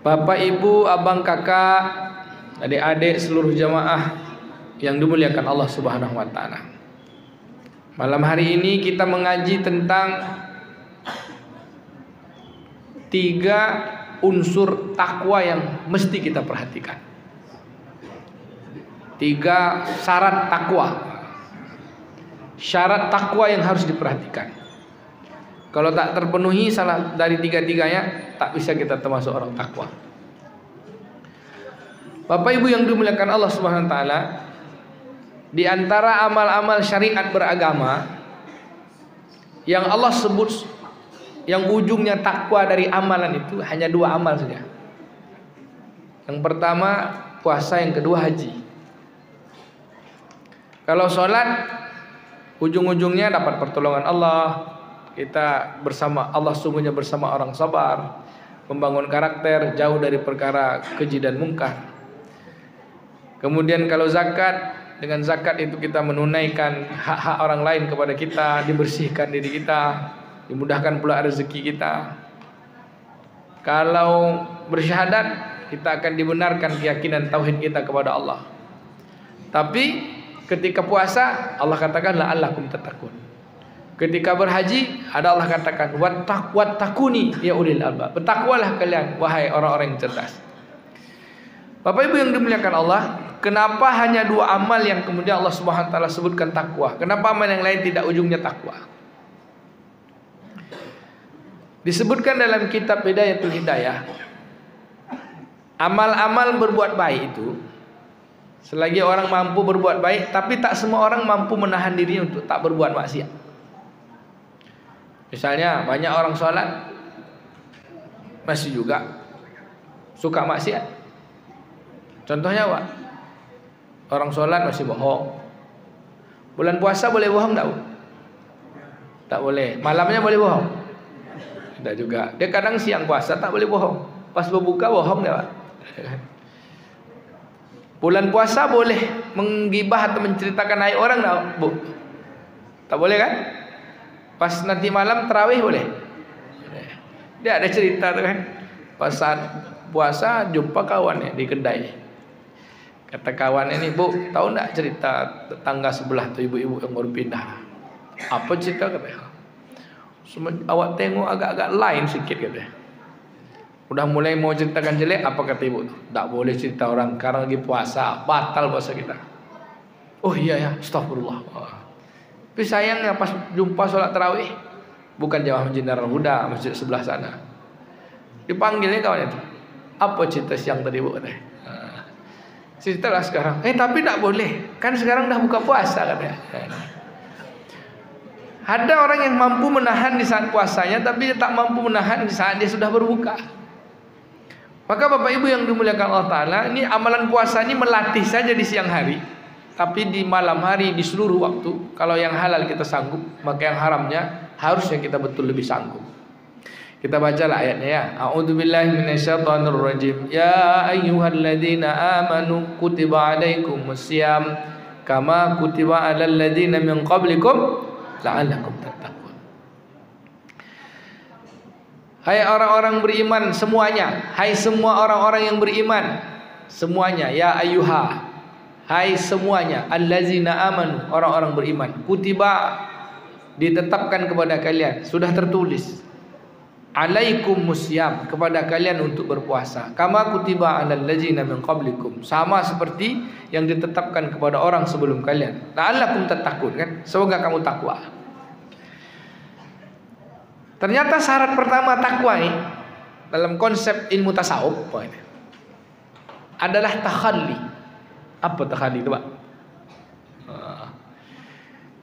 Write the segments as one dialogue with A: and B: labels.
A: Bapak, Ibu, abang, kakak, adik-adik, seluruh jamaah yang dimuliakan Allah Subhanahu wa taala. Malam hari ini kita mengaji tentang 3 unsur takwa yang mesti kita perhatikan. 3 syarat takwa. Syarat takwa yang harus diperhatikan. Kalau tak terpenuhi salah dari 3-tiganya, tak bisa kita termasuk orang takwa. Bapak Ibu yang dimuliakan Allah Subhanahu wa taala, di antara amal-amal syariat beragama yang Allah sebut yang ujungnya takwa dari amalan itu hanya 2 amal saja. Yang pertama puasa, yang kedua haji. Kalau sholat ujung-ujungnya dapat pertolongan Allah, kita bersama Allah, sungguhnya bersama orang sabar, membangun karakter, jauh dari perkara keji dan mungkar. Kemudian kalau zakat, dengan zakat itu kita menunaikan hak-hak orang lain kepada kita, dibersihkan diri kita, dimudahkan pula rezeki kita. Kalau bersyahadat, kita akan dibenarkan keyakinan tauhid kita kepada Allah. Tapi ketika puasa, Allah katakan la'allakum tattaqun. Ketika berhaji, ada Allah katakan wattaquni ya ulil albab. Bertakwalah kalian wahai orang-orang yang cerdas. Bapak Ibu yang dimuliakan Allah, kenapa hanya 2 amal yang kemudian Allah Subhanahu wa taala sebutkan takwa? Kenapa amal yang lain tidak ujungnya takwa? Disebutkan dalam kitab Bidayatul Hidayah, amal-amal berbuat baik itu, selagi orang mampu berbuat baik, tapi tak semua orang mampu menahan diri untuk tak berbuat maksiat. Misalnya banyak orang sholat masih juga suka maksiat. Contohnya apa? Orang sholat masih bohong. Bulan puasa boleh bohong tak? Tak boleh. Malamnya boleh bohong? Tidak juga. Dia kadang siang puasa tak boleh bohong, pas berbuka bohong dia, Pak. Bulan puasa boleh menggibah atau menceritakan aib orang tak, Bu? Tak boleh kan? Pas nanti malam tarawih boleh. Dia ada cerita tu kan, pas saat puasa jumpa kawannya di kedai. Kata kawan ini, Bu, tahu tak cerita tetangga sebelah tu, ibu-ibu yang baru pindah? Apa cerita katanya? Awak tengok agak-agak lain sikit katanya. Udah mulai mau ceritakan jelek, apa kata ibu tu? Tak boleh cerita orang sekarang lagi puasa, batal puasa kita. Oh iya ya, astagfirullah. Tapi sayangnya pas jumpa sholat tarawih, bukan jamaah Masjid Darul Huda, masjid sebelah sana, dipanggilnya kawan itu, apa cerita siang tadi, Bu? Katanya. Ceritalah sekarang. Tapi tak boleh, kan sekarang dah buka puasa katanya. Ada orang yang mampu menahan di saat puasanya, tapi dia tak mampu menahan di saat dia sudah berbuka. Maka Bapak Ibu yang dimuliakan Allah Ta'ala, ini amalan puasa ini melatih saja di siang hari, tapi di malam hari, di seluruh waktu, kalau yang halal kita sanggup, maka yang haramnya harusnya kita betul lebih sanggup. Kita bacalah ayatnya ya. A'udzubillahi minasyaitonirrajim. Ya ayyuhalladzina amanu kutiba alaikumusiyam kama kutiba alal ladzina min qablikum la'allakum tattaqun. Hai orang-orang beriman semuanya, hai semua orang-orang yang beriman semuanya, ya ayyuha, hai semuanya, allazina amanu, orang-orang beriman, kutiba, ditetapkan kepada kalian, sudah tertulis, alaikum musyam, kepada kalian untuk berpuasa, kama kutiba alal ladzina min qablikum, sama seperti yang ditetapkan kepada orang sebelum kalian, la'allakum tattaqun, kan, semoga kamu takwa. Ternyata syarat pertama takwa ini dalam konsep ilmu tasawuf adalah takhalli. Apa takhalli itu, Pak?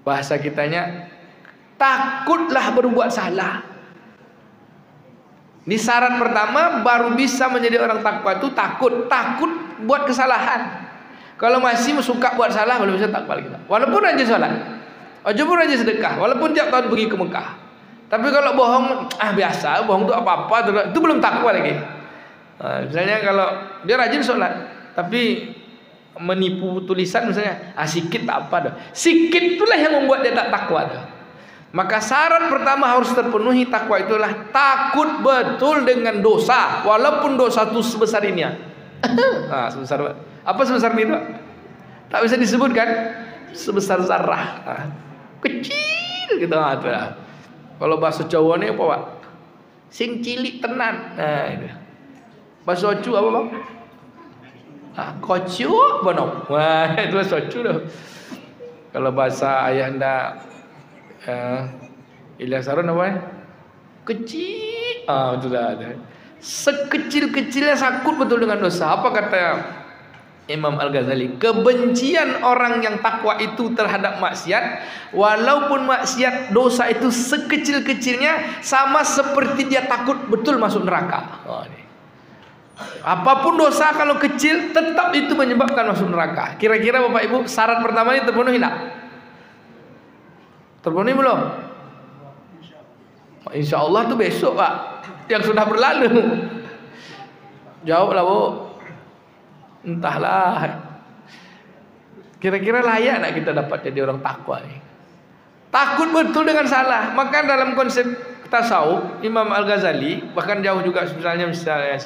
A: Bahasa kitanya, takutlah berbuat salah. Di syarat pertama baru bisa menjadi orang takwa itu takut buat kesalahan. Kalau masih suka buat salah, belum bisa takwa kita. Walaupun rajin sholat, walaupun rajin sedekah, walaupun tiap tahun pergi ke Mekah. Tapi kalau bohong, biasa, bohong itu apa-apa, itu belum takwa lagi. Misalnya kalau dia rajin sholat, tapi menipu tulisan misalnya, sikit tak apa dah. Sikit itulah yang membuat dia tak takwa dah. Maka syarat pertama harus terpenuhi takwa itulah takut betul dengan dosa, walaupun dosa itu sebesar ini ya. Sebesar apa sebesar ini? Tak bisa disebutkan. Sebesar zarah. Kecil gitu. Kalau bahasa Jawa ni apa Pak? Sing cilik tenan. Itu. Bahasa Ocu apa Bang? Kocu bono. Wah, itu bahasa Ocu dah. Kalau bahasa ayahanda Ilyas Harun apa ya? Kecil. Itu dah ada. Sekecil-kecilnya sakut betul dengan dosa. Apa kata Imam Al-Ghazali? Kebencian orang yang takwa itu terhadap maksiat, walaupun maksiat dosa itu sekecil-kecilnya, sama seperti dia takut betul masuk neraka. Apapun dosa kalau kecil, tetap itu menyebabkan masuk neraka. Kira-kira Bapak Ibu syarat pertama ini terpenuhi tak? Terpenuhi belum? Insya Allah tuh besok Pak, yang sudah berlalu. Jawablah Bu. Entahlah. Kira-kira layak nak kita dapat jadi orang takwa ni? Takut betul dengan salah. Maka dalam konsep tasawuf Imam Al-Ghazali, bahkan jauh juga misalnya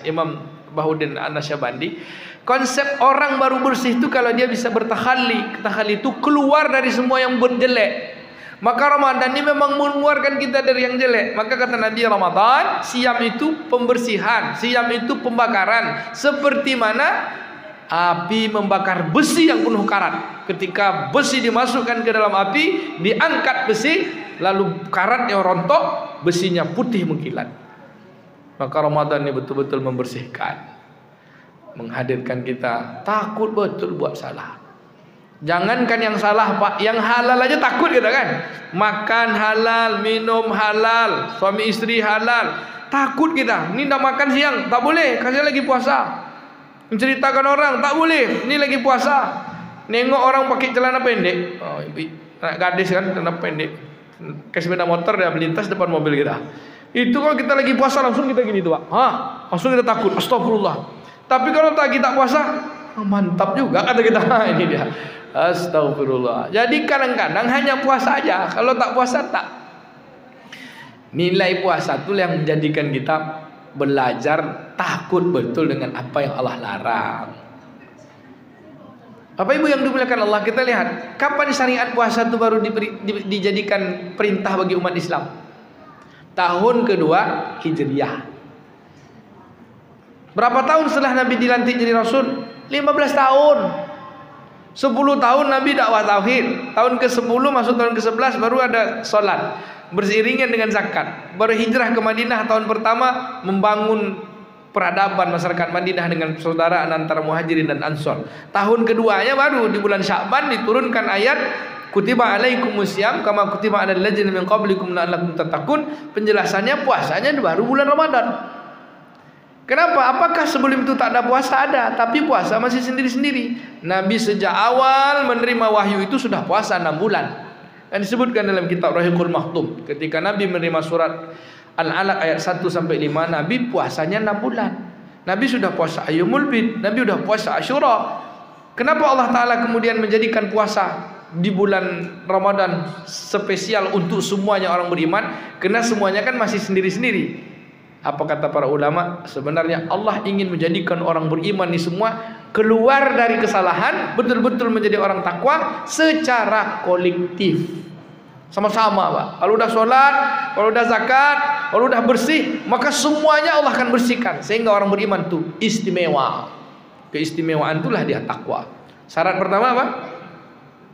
A: Imam Bahuddin An-Nasyabandi, konsep orang baru bersih itu kalau dia bisa bertakhalli. Takhalli itu keluar dari semua yang berjelek. Maka Ramadan ini memang mengeluarkan kita dari yang jelek. Maka kata Nabi, Ramadan siam itu pembersihan, siam itu pembakaran. Seperti mana api membakar besi yang penuh karat. Ketika besi dimasukkan ke dalam api, diangkat besi, lalu karatnya rontok, besinya putih mengkilat. Maka Ramadan ini betul-betul membersihkan, menghadirkan kita takut betul buat salah. Jangankan yang salah Pak, yang halal aja takut kita kan. Makan halal, minum halal, suami istri halal, takut kita. Ini dah makan siang, tak boleh, kasih lagi puasa. Menceritakan orang, tak boleh, ini lagi puasa. Nengok orang pakai celana pendek, anak gadis kan celana pendek, ke sepeda motor dia melintas depan mobil kita. Itu kalau kita lagi puasa langsung kita gini tuh Pak. Langsung kita takut, astagfirullah. Tapi kalau tak kita puasa, mantap juga kata kita. Ini dia, astagfirullah. Jadi kadang-kadang hanya puasa aja, kalau tak puasa tak. Nilai puasa itu yang menjadikan kita belajar takut betul dengan apa yang Allah larang. Bapak Ibu yang dimuliakan Allah, kita lihat kapan syariat puasa itu baru dijadikan perintah bagi umat Islam. Tahun kedua Hijriah. Berapa tahun setelah Nabi dilantik jadi Rasul? 15 tahun. 10 tahun Nabi dakwah tauhid. Tahun ke-10 masuk tahun ke-11 baru ada solat beriringan dengan zakat. Baru hijrah ke Madinah tahun pertama, membangun peradaban masyarakat Madinah dengan persaudaraan antara Muhajirin dan Ansor. Tahun keduanya baru di bulan Sya'ban diturunkan ayat kutiba alaikumusiyam kama kutiba alal ladzina min qablikum la'allakum tattaqun. Penjelasannya puasanya baru bulan Ramadan. Kenapa? Apakah sebelum itu tak ada puasa? Ada, tapi puasa masih sendiri-sendiri. Nabi sejak awal menerima wahyu itu sudah puasa 6 bulan. Dan disebutkan dalam kitab Rahiqul Maktum, ketika Nabi menerima surat Al-Alaq ayat 1 sampai 5, Nabi puasanya 6 bulan. Nabi sudah puasa Ayyamul Bid, Nabi sudah puasa Asyura. Kenapa Allah Ta'ala kemudian menjadikan puasa di bulan Ramadan spesial untuk semuanya orang beriman? Karena semuanya kan masih sendiri-sendiri. Apa kata para ulama? Sebenarnya Allah ingin menjadikan orang beriman ini semua keluar dari kesalahan, betul-betul menjadi orang takwa secara kolektif. Sama-sama Pak. Kalau udah sholat, kalau udah zakat, kalau udah bersih, maka semuanya Allah akan bersihkan. Sehingga orang beriman itu istimewa. Keistimewaan itulah dia takwa. Syarat pertama apa?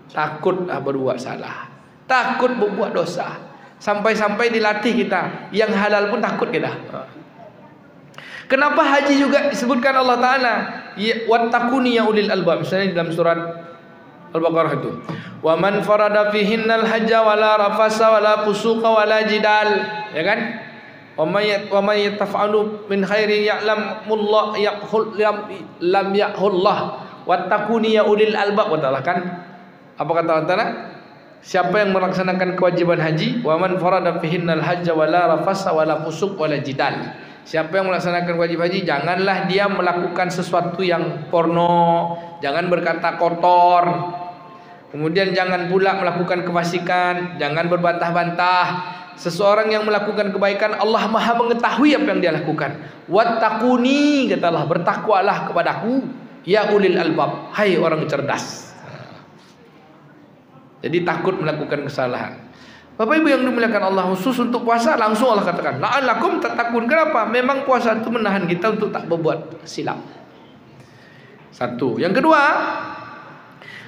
A: Takut berbuat salah, takut berbuat dosa. Sampai-sampai dilatih kita, yang halal pun takut kita. Kenapa haji juga disebutkan Allah Ta'ala wattaquni ya ulil albab, misalnya dalam surat Al-Baqarah itu, wa man farada fihinnal hajja wala rafasa wala fusuqa wala jidal, ya kan? Wa may yatafa'alu min khairin ya'lamullah lam ya'hullah wattaquni ya ulil albab. Kan apa kata Allah Ta'ala? Siapa yang melaksanakan kewajiban haji, wa man farada fihinnal hajja wala rafasa wala fusuq wala jidal. Siapa yang melaksanakan wajib haji, janganlah dia melakukan sesuatu yang porno, jangan berkata kotor. Kemudian jangan pula melakukan kefasikan, jangan berbantah-bantah. Seseorang yang melakukan kebaikan, Allah Maha mengetahui apa yang dia lakukan. Wattaquni, kata Allah, bertakwalah kepadaku ya ulil albab, hai orang cerdas. Jadi takut melakukan kesalahan. Bapak Ibu yang dimuliakan Allah, khusus untuk puasa langsung Allah katakan la'allakum tattaqun. Kenapa? Memang puasa itu menahan kita untuk tak berbuat silap. Satu. Yang kedua,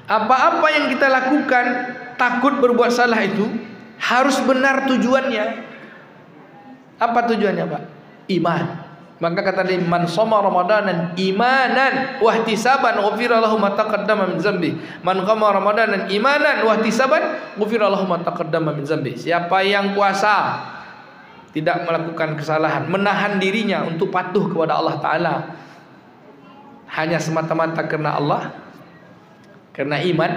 A: apa-apa yang kita lakukan takut berbuat salah itu harus benar tujuannya. Apa tujuannya, Pak? Iman. Maka kata dia, man shoma ramadanan imanan wa ihtisaban ghufira lahu ma taqaddama min dzambi. Man qama ramadanan imanan wa ihtisaban ghufira lahu ma taqaddama min dzambi. Siapa yang puasa tidak melakukan kesalahan, menahan dirinya untuk patuh kepada Allah Taala hanya semata-mata karena Allah, karena iman,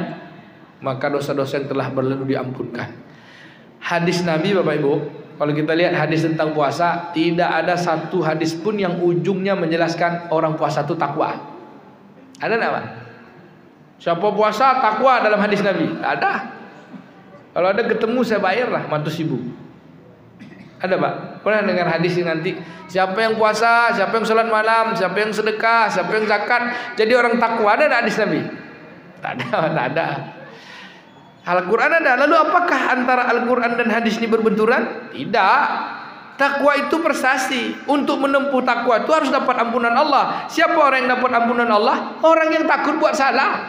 A: maka dosa-dosa yang telah berlalu diampunkan. Hadis Nabi, Bapak Ibu, kalau kita lihat hadis tentang puasa, tidak ada satu hadis pun yang ujungnya menjelaskan orang puasa itu takwa. Ada enggak, Pak? Siapa puasa takwa dalam hadis Nabi? Tak ada. Kalau ada ketemu saya bayarlah 100.000. Ada, Pak? Pernah dengar hadis ini nanti, siapa yang puasa, siapa yang sholat malam, siapa yang sedekah, siapa yang zakat, jadi orang takwa. Ada enggak hadis Nabi? Tak ada, tak ada. Al-Quran ada. Lalu apakah antara Al-Quran dan hadis ini berbenturan? Tidak. Takwa itu prestasi. Untuk menempuh takwa itu harus dapat ampunan Allah. Siapa orang yang dapat ampunan Allah? Orang yang takut buat salah.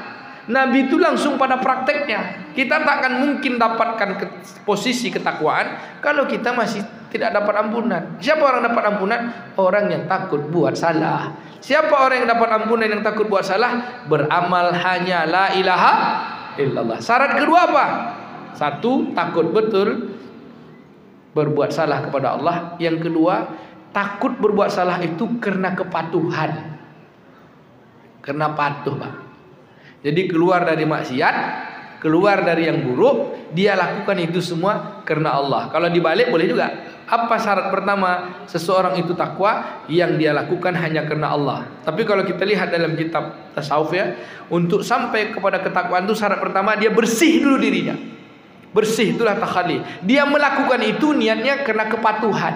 A: Nabi itu langsung pada prakteknya. Kita tak akan mungkin dapatkan posisi ketakwaan kalau kita masih tidak dapat ampunan. Siapa orang dapat ampunan? Orang yang takut buat salah. Siapa orang yang dapat ampunan yang takut buat salah? Beramal hanya la ilaha illallah. Syarat kedua apa? Satu, takut betul berbuat salah kepada Allah. Yang kedua, takut berbuat salah itu karena kepatuhan. Karena patuh, Pak. Jadi keluar dari maksiat, keluar dari yang buruk, dia lakukan itu semua karena Allah. Kalau dibalik boleh juga. Apa syarat pertama seseorang itu takwa? Yang dia lakukan hanya karena Allah. Tapi kalau kita lihat dalam kitab tasawuf ya, untuk sampai kepada ketakwaan itu syarat pertama dia bersih dulu dirinya. Bersih, itulah takhali. Dia melakukan itu niatnya karena kepatuhan.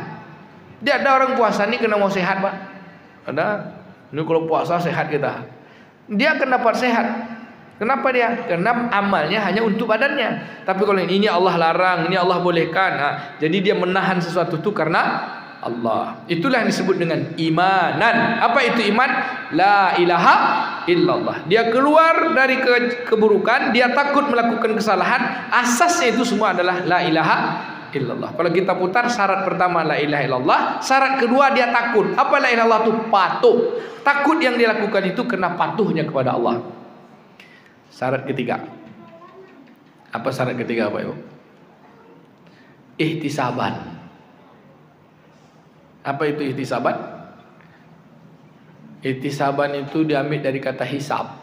A: Dia ada orang puasa nih karena mau sehat, Pak. Ada. Ini kalau puasa sehat kita. Dia akan dapat sehat. Kenapa dia? Karena amalnya hanya untuk badannya. Tapi kalau ini Allah larang, ini Allah bolehkan. Jadi dia menahan sesuatu itu karena Allah. Itulah yang disebut dengan imanan. Apa itu iman? La ilaha illallah. Dia keluar dari keburukan, dia takut melakukan kesalahan. Asasnya itu semua adalah la ilaha illallah. Kalau kita putar, syarat pertama la ilaha illallah, syarat kedua dia takut. Apa la ilaha illallah itu? Patuh. Takut yang dilakukan itu karena patuhnya kepada Allah. Syarat ketiga. Apa syarat ketiga, Pak Ibu? Ihtisaban. Apa itu ihtisaban? Ihtisaban itu diambil dari kata hisab.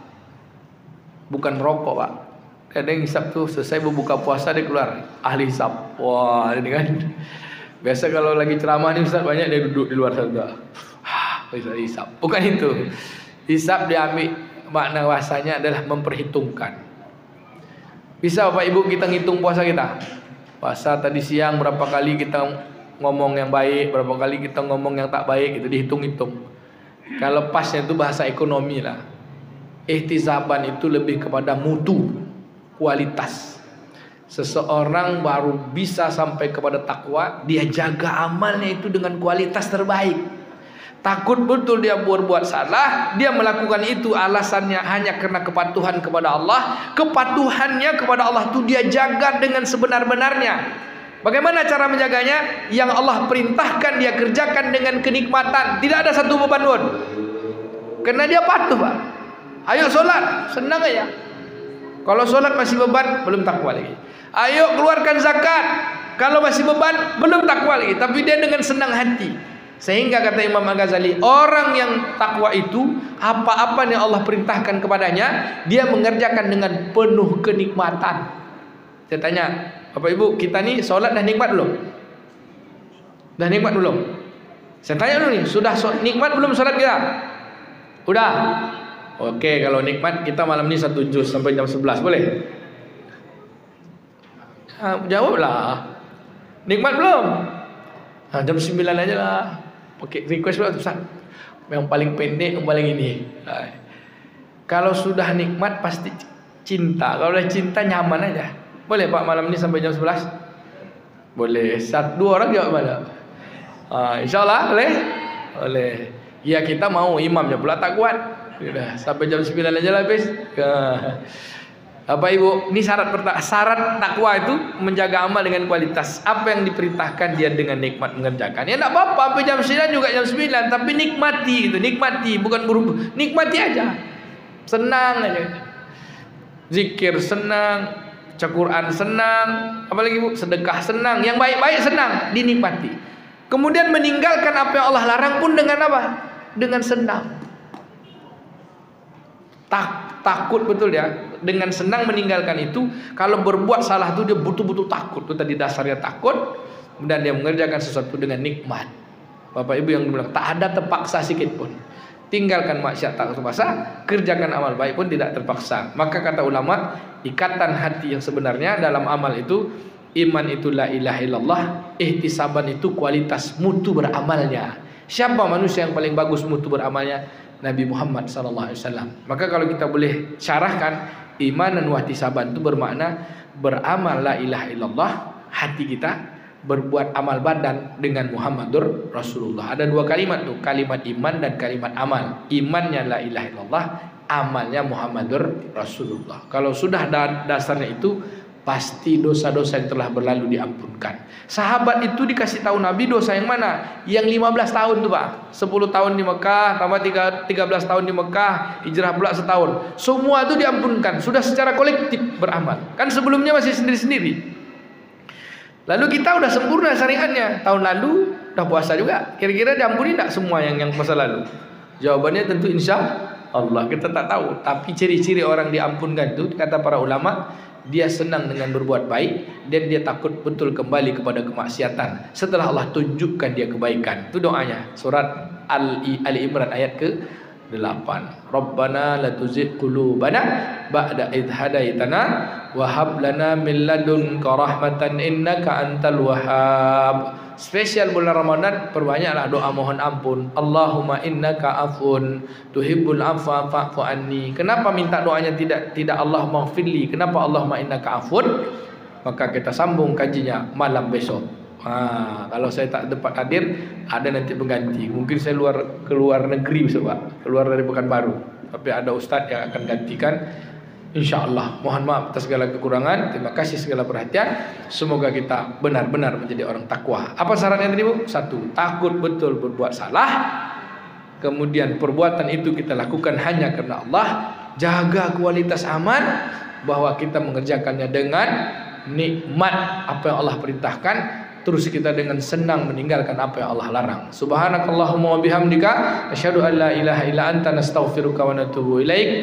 A: Bukan rokok, Pak. Kadang hisab tuh selesai berbuka puasa dia keluar ahli hisab. Wah, ini kan. Biasa kalau lagi ceramah nih Ustaz, banyak dia duduk di luar sana. Bisa hisab. Bukan itu. Hisab diambil makna bahasanya adalah memperhitungkan. Bisa Bapak Ibu kita ngitung puasa kita. Puasa tadi siang berapa kali kita ngomong yang baik, berapa kali kita ngomong yang tak baik, itu dihitung-hitung. Kalau pasnya itu bahasa ekonomi lah. Ihtisaban itu lebih kepada mutu, kualitas. Seseorang baru bisa sampai kepada takwa, dia jaga amalnya itu dengan kualitas terbaik. Takut betul dia berbuat salah, dia melakukan itu alasannya hanya karena kepatuhan kepada Allah. Kepatuhannya kepada Allah itu dia jaga dengan sebenar-benarnya. Bagaimana cara menjaganya? Yang Allah perintahkan dia kerjakan dengan kenikmatan, tidak ada satu beban pun. Karena dia patuh, Pak. Ayo solat, senang aja. Kalau solat masih beban, belum takwa lagi. Ayo keluarkan zakat, kalau masih beban, belum takwa lagi. Tapi dia dengan senang hati. Sehingga kata Imam Al-Ghazali, orang yang takwa itu apa-apa yang Allah perintahkan kepadanya, dia mengerjakan dengan penuh kenikmatan. Saya tanya, Bapak Ibu, kita nih sholat dah nikmat belum? Dah nikmat belum? Saya tanya dulu nih, sudah nikmat belum sholat kita? Udah? Oke, kalau nikmat kita malam ini 1 juz sampai jam 11, boleh? Jawablah. Nikmat belum? Jam 9 aja lah. Oke, request pula Ustaz. Yang paling pendek, yang paling ini. Kalau sudah nikmat pasti cinta. Kalau udah cinta nyaman aja. Boleh Pak malam ini sampai jam 11? Boleh. 1-2 orang jawab mana? InsyaAllah boleh? Boleh. Ya kita mau, imamnya pula tak kuat. Sudah sampai jam 9 aja lah habis. Bapak Ibu, ini syarat takwa itu menjaga amal dengan kualitas. Apa yang diperintahkan dia dengan nikmat mengerjakan. Ya enggak apa-apa sampai jam 9 juga jam 9, tapi nikmati gitu, nikmati, bukan buru-buru. Nikmati aja. Senang aja. Zikir senang, baca Quran senang, apalagi Bu, sedekah senang, yang baik-baik senang, dinikmati. Kemudian meninggalkan apa yang Allah larang pun dengan apa? Dengan senang. Takut betul ya. Dengan senang meninggalkan itu. Kalau berbuat salah itu dia betul-betul takut. Itu tadi dasarnya takut. Kemudian dia mengerjakan sesuatu dengan nikmat. Bapak Ibu yang bilang tak ada terpaksa sedikit pun. Tinggalkan maksiat tak terpaksa, kerjakan amal baik pun tidak terpaksa. Maka kata ulama, ikatan hati yang sebenarnya dalam amal itu, iman itu la ilaha illallah, ihtisaban itu kualitas mutu beramalnya. Siapa manusia yang paling bagus mutu beramalnya? Nabi Muhammad SAW. Maka kalau kita boleh syarahkan, iman dan ihtisaban itu bermakna beramal la ilaha illallah hati kita, berbuat amal badan dengan Muhammadur Rasulullah. Ada dua kalimat tuh, kalimat iman dan kalimat amal. Imannya la ilaha illallah, amalnya Muhammadur Rasulullah. Kalau sudah dasarnya itu, pasti dosa-dosa yang telah berlalu diampunkan. Sahabat itu dikasih tahu Nabi dosa yang mana? Yang 15 tahun tuh Pak. 10 tahun di Mekah, tambah 13 tahun di Mekah, hijrah pula setahun. Semua itu diampunkan. Sudah secara kolektif beramal. Kan sebelumnya masih sendiri-sendiri. Lalu kita udah sempurna syariatnya. Tahun lalu udah puasa juga. Kira-kira diampuni tak semua yang masa lalu? Jawabannya tentu insya Allah. Kita tak tahu. Tapi ciri-ciri orang diampunkan itu, kata para ulama, dia senang dengan berbuat baik dan dia takut betul kembali kepada kemaksiatan setelah Allah tunjukkan dia kebaikan. Itu doanya. Surat Ali Imran ayat ke-8. Rabbana la tuzigh qulubana ba'da idh hadaitana wa hab lana min ladunka rahmatan innaka antal wahhab. Spesial bulan Ramadan, perbanyaklah doa mohon ampun. Allahumma innaka afun tuhibbul afwa fa'fu anni. Kenapa minta doanya tidak Allahumma ighfirli? Kenapa Allahumma innaka afun? Maka kita sambung kajinya malam besok. Kalau saya tak dapat hadir, ada nanti pengganti. Mungkin saya keluar negeri besok Pak, keluar dari Pekanbaru. Tapi ada ustaz yang akan gantikan. InsyaAllah. Mohon maaf atas segala kekurangan. Terima kasih segala perhatian. Semoga kita benar-benar menjadi orang takwa. Apa syaratnya tadi Bu? 1. Takut betul berbuat salah. Kemudian perbuatan itu kita lakukan hanya karena Allah. Jaga kualitas amal, bahwa kita mengerjakannya dengan nikmat apa yang Allah perintahkan. Terus kita dengan senang meninggalkan apa yang Allah larang. Subhanakallahumma wa bihamdika asyhadu an la ilaha illa anta nastaghfiruka wa natubu ilaik.